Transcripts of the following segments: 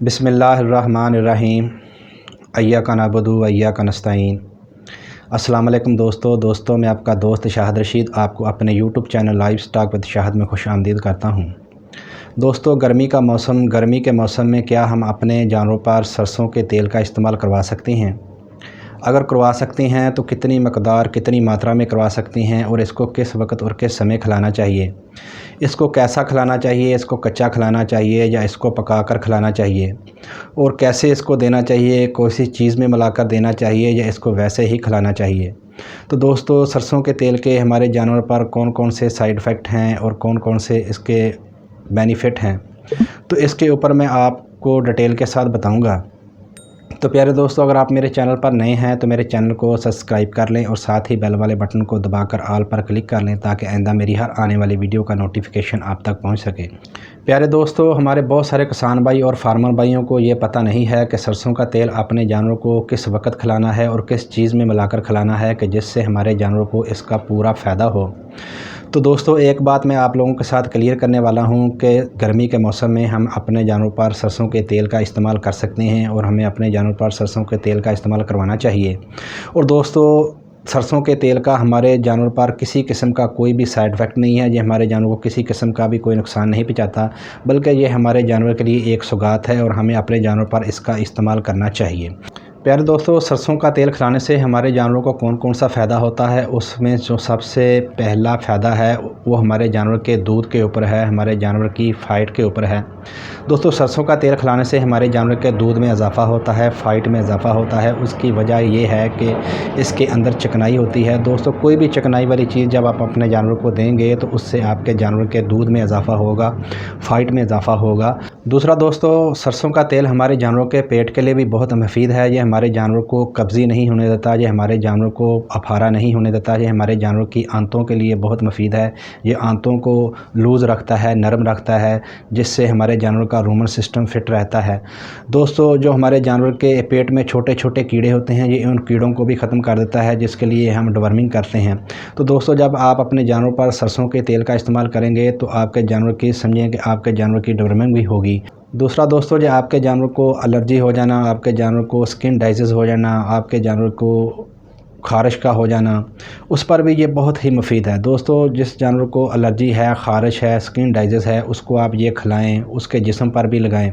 बिस्मिल्लाहिर्रहमानिर्रहीम। इय्याका नअबुदु व इय्याका नस्तईन। अस्सलाम वालेकुम दोस्तों मैं आपका दोस्त शाहिद रशीद आपको अपने YouTube channel live stock with Shahid में खुश आमदीद करता हूँ। दोस्तों गर्मी के मौसम में क्या हम अपने जानवरों पर सरसों के तेल का इस्तेमाल करवा सकते हैं? अगर करवा सकते हैं तो कितनी मकदार कितनी मात्रा में करवा सकते हैं और इसको किस वक्त और किस समय खिलाना चाहिए? इसको कैसा खिलाना चाहिए? इसको कच्चा खिलाना चाहिए या इसको पकाकर खिलाना चाहिए? और कैसे इसको देना चाहिए? किसी चीज़ में मिलाकर देना चाहिए या इसको वैसे ही खिलाना चाहिए? तो दोस्तों सरसों के तेल के हमारे जानवर पर कौन कौन से साइड इफ़ेक्ट हैं और कौन कौन से इसके बेनिफिट हैं, तो इसके ऊपर मैं आपको डिटेल के साथ बताऊंगा। तो प्यारे दोस्तों, अगर आप मेरे चैनल पर नए हैं तो मेरे चैनल को सब्सक्राइब कर लें और साथ ही बेल वाले बटन को दबाकर ऑल पर क्लिक कर लें ताकि आइंदा मेरी हर आने वाली वीडियो का नोटिफिकेशन आप तक पहुंच सके। प्यारे दोस्तों, हमारे बहुत सारे किसान भाई और फार्मर भाइयों को ये पता नहीं है कि सरसों का तेल अपने जानवरों को किस वक्त खिलाना है और किस चीज़ में मिलाकर खिलाना है कि जिससे हमारे जानवरों को इसका पूरा फ़ायदा हो। तो दोस्तों एक बात मैं आप लोगों के साथ क्लियर करने वाला हूं कि गर्मी के मौसम में हम अपने जानवरों पर सरसों के तेल का इस्तेमाल कर सकते हैं और हमें अपने जानवरों पर सरसों के तेल का इस्तेमाल करवाना चाहिए। और दोस्तों सरसों के तेल का हमारे जानवर पर किसी किस्म का कोई भी साइड इफ़ेक्ट नहीं है। ये हमारे जानवर को किसी किस्म का भी कोई नुकसान नहीं पहुंचाता, बल्कि ये हमारे जानवर के लिए एक सौगात है और हमें अपने जानवर पर इसका इस्तेमाल करना चाहिए। प्यारे दोस्तों, सरसों का तेल खिलाने से हमारे जानवरों को कौन कौन सा फ़ायदा होता है, उसमें जो सबसे पहला फ़ायदा है वो हमारे जानवर के दूध के ऊपर है, हमारे जानवर की फ़ाइट के ऊपर है। दोस्तों सरसों का तेल खिलाने से हमारे जानवर के दूध में इजाफ़ा होता है, फ़ाइट में इजाफ़ा होता है। उसकी वजह ये है कि इसके अंदर चिकनाई होती है। दोस्तों कोई भी चिकनाई वाली चीज़ जब आप अपने जानवर को देंगे तो उससे आपके जानवर के दूध में इजाफ़ा होगा, फ़ाइट में इजाफ़ा होगा। दूसरा दोस्तों, सरसों का तेल हमारे जानवरों के पेट के लिए भी बहुत मुफीद है। ये हमारे जानवर को कब्ज़ी नहीं होने देता, ये हमारे जानवर को अफारा नहीं होने देता, ये हमारे जानवर की आंतों के लिए बहुत मुफीद है। ये आंतों को लूज़ रखता है, नरम रखता है, जिससे हमारे जानवर का रूमन सिस्टम फिट रहता है। दोस्तों जो हमारे जानवर के पेट में छोटे छोटे कीड़े होते हैं, ये उन कीड़ों को भी ख़त्म कर देता है, जिसके लिए हम डिवर्मिंग करते हैं। तो दोस्तों जब आप अपने जानवर पर सरसों के तेल का इस्तेमाल करेंगे तो आपके जानवर की समझें कि आपके जानवर की डिवर्मिंग भी होगी। दूसरा दोस्तों, जो आपके जानवर को एलर्जी हो जाना, आपके जानवर को स्किन डाइजीज़ हो जाना, आपके जानवर को ख़ारिश का हो जाना, उस पर भी ये बहुत ही मुफीद है। दोस्तों जिस जानवर को एलर्जी है, ख़ारिश है, स्किन डाइजीज़ है, उसको आप ये खिलाएं, उसके जिस्म पर भी लगाएं,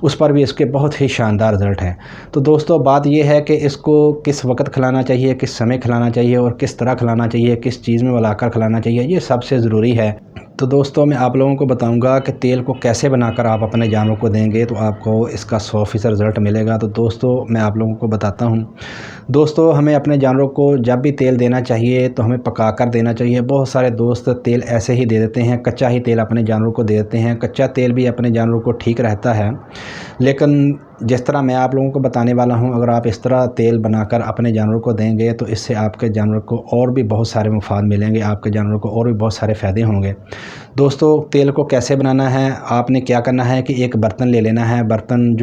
उस पर भी इसके बहुत ही शानदार रिज़ल्ट हैं। तो दोस्तों बात ये है कि इसको किस वक्त खिलाना चाहिए, किस समय खिलाना चाहिए और किस तरह खिलाना चाहिए, किस चीज़ में मिलाकर खिलाना चाहिए, ये सबसे ज़रूरी है। तो दोस्तों मैं आप लोगों को बताऊंगा कि तेल को कैसे बनाकर आप अपने जानवर को देंगे तो आपको इसका 100% रिज़ल्ट मिलेगा। तो दोस्तों मैं आप लोगों को बताता हूं। दोस्तों हमें अपने जानवरों को जब भी तेल देना चाहिए तो हमें पकाकर देना चाहिए। बहुत सारे दोस्त तेल ऐसे ही दे देते हैं, कच्चा ही तेल अपने जानवरों को दे देते हैं। कच्चा तेल भी अपने जानवरों को ठीक रहता है, लेकिन जिस तरह मैं आप लोगों को बताने वाला हूं, अगर आप इस तरह तेल बनाकर अपने जानवरों को देंगे तो इससे आपके जानवर को और भी बहुत सारे मुफाद मिलेंगे, आपके जानवर को और भी बहुत सारे फ़ायदे होंगे। दोस्तों तेल को कैसे बनाना है, आपने क्या करना है कि एक बर्तन ले लेना है। बर्तन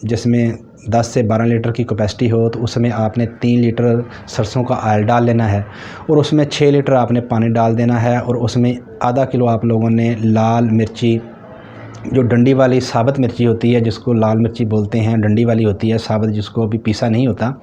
जिसमें 10 से 12 लीटर की कैपेसिटी हो, तो उसमें आपने 3 लीटर सरसों का ऑयल डाल लेना है और उसमें 6 लीटर आपने पानी डाल देना है और उसमें आधा किलो आप लोगों ने लाल मिर्ची, जो डंडी वाली साबुत मिर्ची होती है, जिसको लाल मिर्ची बोलते हैं, डंडी वाली होती है साबुत, जिसको अभी पीसा नहीं होता,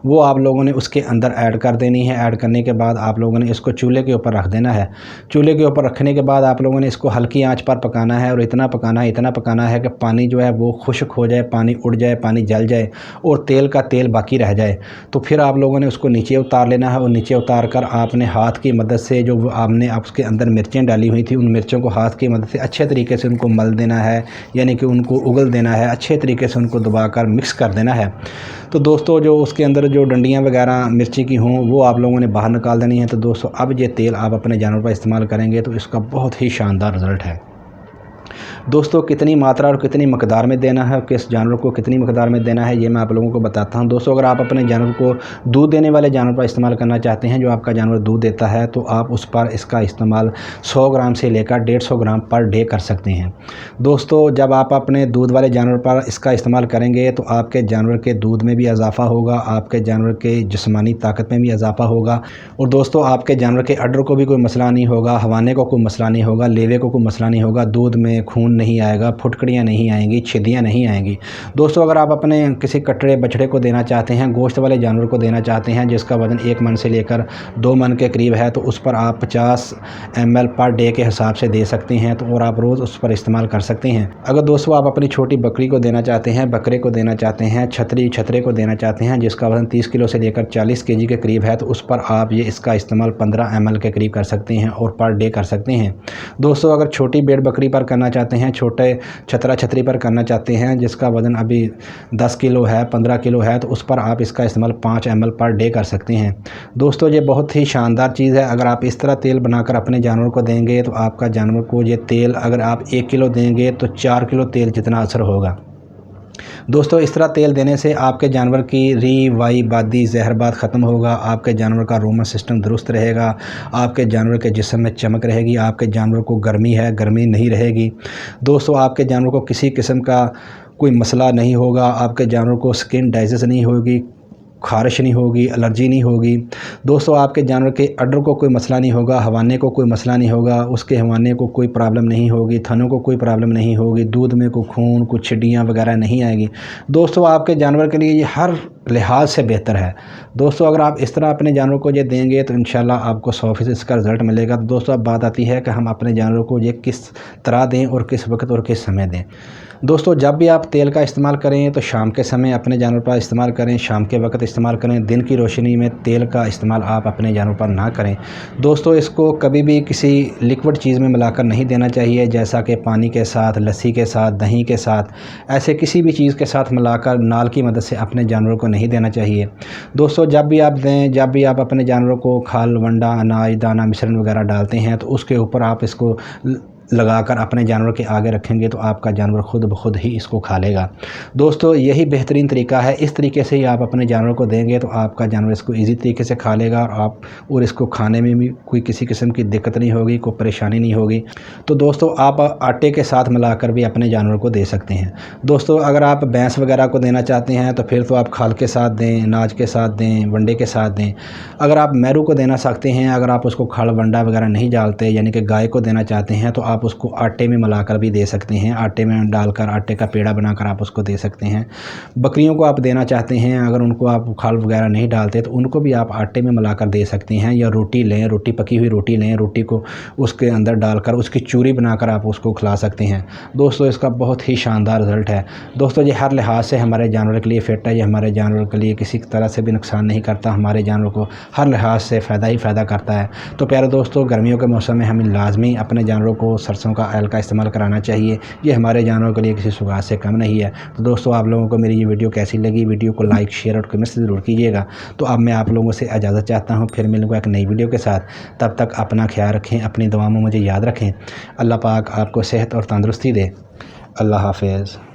वो आप लोगों ने उसके अंदर ऐड कर देनी है। ऐड करने के बाद आप लोगों ने इसको चूल्हे के ऊपर रख देना है। चूल्हे के ऊपर रखने के बाद आप लोगों ने इसको हल्की आंच पर पकाना है और इतना पकाना है कि पानी जो है वो खुश्क हो जाए, पानी उड़ जाए, पानी जल जाए और तेल का तेल बाकी रह जाए। तो फिर आप लोगों ने उसको नीचे उतार लेना है और नीचे उतार कर आपने हाथ की मदद से, जो आपने उसके अंदर मिर्चें डाली हुई थी, उन मिर्चों को हाथ की मदद से अच्छे तरीके से उनको मल देना है, यानी कि उनको उगल देना है, अच्छे तरीके से उनको दबाकर मिक्स कर देना है। तो दोस्तों जो उसके अंदर जो डंडियां वगैरह मिर्ची की हों वो आप लोगों ने बाहर निकाल देनी है। तो दोस्तों अब ये तेल आप अपने जानवर पर इस्तेमाल करेंगे तो इसका बहुत ही शानदार रिज़ल्ट है। दोस्तों कितनी मात्रा और कितनी मकदार में देना है, किस जानवर को कितनी मकदार में देना है, ये मैं आप लोगों को बताता हूं। दोस्तों अगर आप अपने जानवर को दूध देने वाले जानवर पर इस्तेमाल करना चाहते हैं, जो आपका जानवर दूध देता है, तो आप उस पर इसका इस्तेमाल 100 ग्राम से लेकर 150 ग्राम पर डे कर सकते हैं। दोस्तों जब आप अपने दूध वाले जानवर पर इसका इस्तेमाल करेंगे तो आपके जानवर के दूध में भी इजाफ़ा होगा, आपके जानवर के जिस्मानी ताकत में भी इजाफ़ा होगा और दोस्तों आपके जानवर के अडर को भी कोई मसला नहीं होगा, हवाने को कोई मसला नहीं होगा, लेवे को कोई मसला नहीं होगा, दूध में खून नहीं आएगा, फुटकड़ियाँ नहीं आएंगी, छिदियाँ नहीं आएंगी। दोस्तों अगर आप अपने किसी कटड़े बछड़े को देना चाहते हैं, गोश्त वाले जानवर को देना चाहते हैं जिसका वज़न 1 मन से लेकर 2 मन के करीब है, तो उस पर आप 50 ml पर डे के हिसाब से दे सकते हैं, तो और आप रोज़ उस पर इस्तेमाल कर सकते हैं। अगर दोस्तों आप अपनी छोटी बकरी को देना चाहते हैं, बकरे को देना चाहते हैं, छतरे को देना चाहते हैं जिसका वज़न 30 किलो से लेकर 40 kg के करीब है, तो उस पर आप ये इसका इस्तेमाल 15 ml के करीब कर सकते हैं और पर डे कर सकते हैं। दोस्तों अगर छोटी भेड़ बकरी पर करना चाहते हैं, छोटे छतरी पर करना चाहते हैं जिसका वज़न अभी 10 किलो है, 15 किलो है, तो उस पर आप इसका इस्तेमाल 5 ml पर डे कर सकते हैं। दोस्तों ये बहुत ही शानदार चीज़ है। अगर आप इस तरह तेल बनाकर अपने जानवर को देंगे तो आपका जानवर को ये तेल, अगर आप 1 किलो देंगे तो 4 किलो तेल जितना असर होगा। दोस्तों इस तरह तेल देने से आपके जानवर की री वाई बादी जहरबाद ख़त्म होगा, आपके जानवर का रोमन सिस्टम दुरुस्त रहेगा, आपके जानवर के जिस्म में चमक रहेगी, आपके जानवर को गर्मी है गर्मी नहीं रहेगी। दोस्तों आपके जानवर को किसी किस्म का कोई मसला नहीं होगा, आपके जानवर को स्किन डाइजेस्ट नहीं होगी, खारिश नहीं होगी, एलर्जी नहीं होगी। दोस्तों आपके जानवर के अडर को कोई मसला नहीं होगा, हवाने को कोई मसला नहीं होगा, उसके हवाने को कोई प्रॉब्लम नहीं होगी, थनों को कोई प्रॉब्लम नहीं होगी, दूध में कोई खून, कुछ छिड्डियाँ वगैरह नहीं आएगी। दोस्तों आपके जानवर के लिए ये हर लिहाज से बेहतर है। दोस्तों अगर आप इस तरह अपने जानवर को ये देंगे तो इंशाल्लाह आपको 100% इसका रिज़ल्ट मिलेगा। तो दोस्तों अब बात आती है कि हम अपने जानवर को ये किस तरह दें और किस वक्त और किस समय दें। दोस्तों जब भी आप तेल का इस्तेमाल करें तो शाम के समय अपने जानवर पर इस्तेमाल करें, शाम के वक्त इस्तेमाल करें। दिन की रोशनी में तेल का इस्तेमाल आप अपने जानवर पर ना करें। दोस्तों इसको कभी भी किसी लिक्विड चीज़ में मिलाकर नहीं देना चाहिए, जैसा कि पानी के साथ, लस्सी के साथ, दही के साथ, ऐसे किसी भी चीज़ के साथ मिलाकर नाल की मदद से अपने जानवर को नहीं देना चाहिए। दोस्तों जब भी आप दें, जब भी आप अपने जानवरों को खाल, वंडा, अनाज, दाना, मिश्रण वगैरह डालते हैं तो उसके ऊपर आप इसको लगाकर अपने जानवर के आगे रखेंगे तो आपका जानवर खुद ब खुद ही इसको खा लेगा। दोस्तों यही बेहतरीन तरीका है। इस तरीके से ही आप अपने जानवर को देंगे तो आपका जानवर इसको इजी तरीके से खा लेगा और इसको खाने में भी कोई किसी किस्म की दिक्कत नहीं होगी, कोई परेशानी नहीं होगी। तो दोस्तों आप आटे के साथ मिलाकर भी अपने जानवर को दे सकते हैं। दोस्तों अगर आप भैंस वगैरह को देना चाहते हैं तो फिर तो आप खाल के साथ दें, अनाज के साथ दें, वंडे के साथ दें। अगर आप मैरू को देना सकते हैं, अगर आप उसको खाल वंडा वगैरह नहीं डालते, यानी कि गाय को देना चाहते हैं, तो आप उसको आटे में मिलाकर भी दे सकते हैं। आटे में डालकर आटे का पेड़ा बनाकर आप उसको दे सकते हैं। बकरियों को आप देना चाहते हैं, अगर उनको आप खाल वगैरह नहीं डालते तो उनको भी आप आटे में मिलाकर दे सकते हैं। या रोटी लें, रोटी पकी हुई रोटी लें, रोटी को उसके अंदर डालकर उसकी चूरी बनाकर आप उसको खिला सकते हैं। दोस्तों इसका बहुत ही शानदार रिज़ल्ट है। दोस्तों ये हर लिहाज से हमारे जानवर के लिए फ़िट है। ये हमारे जानवर के लिए किसी तरह से भी नुकसान नहीं करता, हमारे जानवर को हर लिहाज से फ़ायदा ही फ़ायदा करता है। तो प्यारे दोस्तों गर्मियों के मौसम में हमें लाजमी अपने जानवरों को सरसों का ऑयल का इस्तेमाल कराना चाहिए। ये हमारे जानवरों के लिए किसी सुगात से कम नहीं है। तो दोस्तों आप लोगों को मेरी ये वीडियो कैसी लगी? वीडियो को लाइक, शेयर और कमेंट ज़रूर कीजिएगा। तो अब मैं आप लोगों से इजाज़त चाहता हूँ, फिर मिलूँगा एक नई वीडियो के साथ। तब तक अपना ख्याल रखें, अपनी दुआ में मुझे याद रखें। अल्लाह पाक आपको सेहत और तंदुरुस्ती दे। अल्लाह हाफ़िज़।